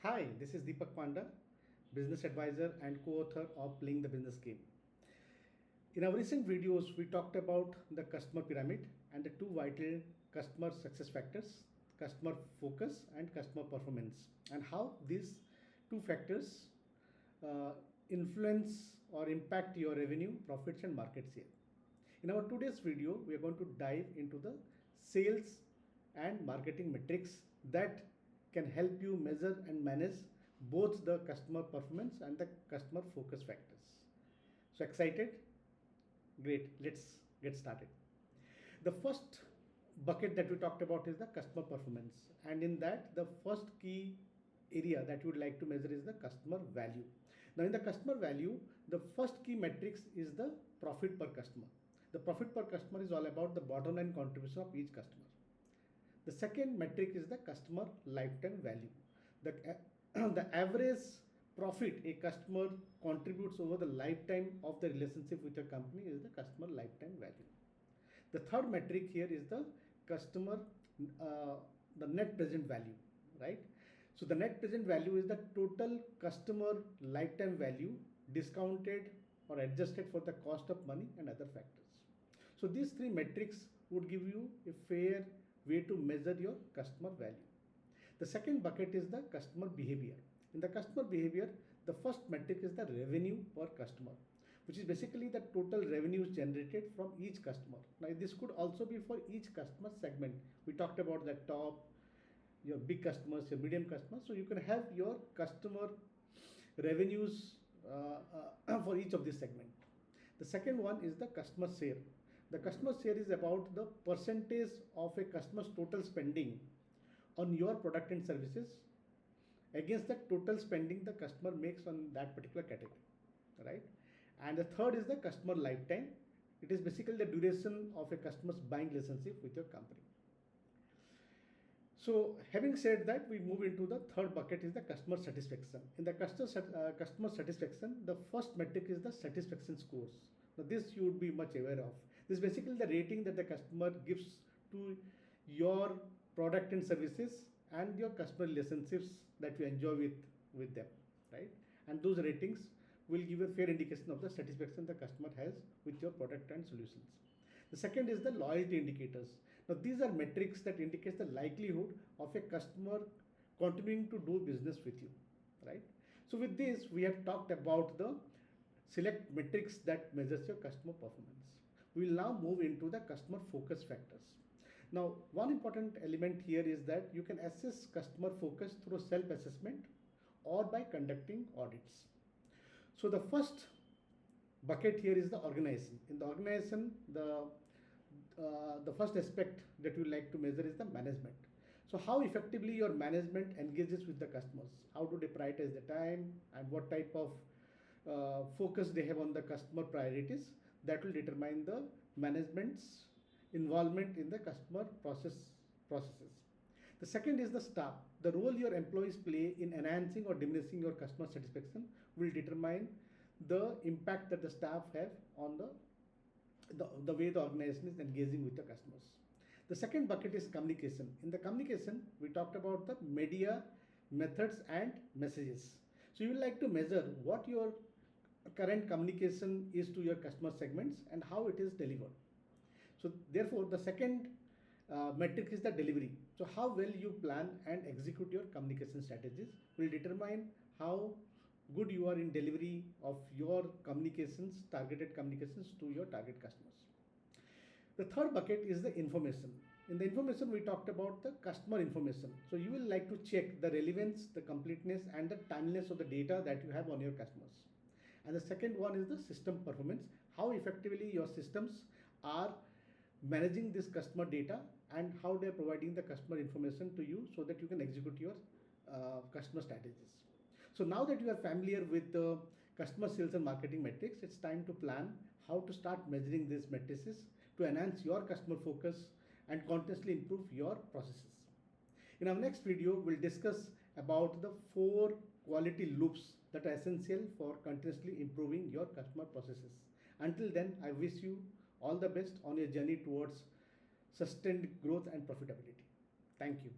Hi, this is Deepak Panda, business advisor and co-author of Playing the Business Game. In our recent videos, we talked about the customer pyramid and the two vital customer success factors, customer focus and customer performance, and how these two factors uh, influence or impact your revenue, profits and market share. In our today's video, we are going to dive into the sales and marketing metrics that can help you measure and manage both the customer performance and the customer focus factors. So excited? Great, let's get started. The first bucket that we talked about is the customer performance, and in that the first key area that you would like to measure is the customer value. Now in the customer value, the first key metrics is the profit per customer. The profit per customer is all about the bottom line contribution of each customer. The second metric is the customer lifetime value. The average profit a customer contributes over the lifetime of the relationship with your company is the customer lifetime value. The third metric here is the customer, the net present value, right? So the net present value is the total customer lifetime value discounted or adjusted for the cost of money and other factors. So these three metrics would give you a fair way to measure your customer value. The second bucket is the customer behavior. In the customer behavior, the first metric is the revenue per customer, which is basically the total revenues generated from each customer. Now this could also be for each customer segment. We talked about the top, your big customers, your medium customers. So you can have your customer revenues for each of these segments. The second one is the customer share. The customer share is about the percentage of a customer's total spending on your product and services against the total spending the customer makes on that particular category, right? And the third is the customer lifetime. It is basically the duration of a customer's buying relationship with your company. So having said that, we move into the third bucket is the customer satisfaction. In the customer satisfaction, the first metric is the satisfaction scores. Now this you would be much aware of. This is basically the rating that the customer gives to your product and services and your customer relationships that you enjoy with them, right? And those ratings will give a fair indication of the satisfaction the customer has with your product and solutions. The second is the loyalty indicators. Now these are metrics that indicates the likelihood of a customer continuing to do business with you, right? So with this, we have talked about the select metrics that measures your customer performance. We will now move into the customer focus factors. Now, one important element here is that you can assess customer focus through self-assessment or by conducting audits. So the first bucket here is the organization. In the organization, the first aspect that you like to measure is the management. So how effectively your management engages with the customers, how do they prioritize the time, and what type of focus they have on the customer priorities, that will determine the management's involvement in the customer processes. The second is the staff. The role your employees play in enhancing or diminishing your customer satisfaction will determine the impact that the staff have on the way the organization is engaging with the customers. The second bucket is communication. In the communication, we talked about the media, methods and messages. So you will like to measure what your current communication is to your customer segments and how it is delivered. So therefore, the second metric is the delivery. So how well you plan and execute your communication strategies will determine how good you are in delivery of your communications, targeted communications to your target customers. The third bucket is the information. In the information, we talked about the customer information. So you will like to check the relevance, the completeness and the timeliness of the data that you have on your customers. And the second one is the system performance, how effectively your systems are managing this customer data and how they are providing the customer information to you so that you can execute your customer strategies. So now that you are familiar with the customer sales and marketing metrics, it's time to plan how to start measuring these metrics to enhance your customer focus and continuously improve your processes. In our next video, we'll discuss about the 4 quality loops that are essential for continuously improving your customer processes. Until then, I wish you all the best on your journey towards sustained growth and profitability. Thank you.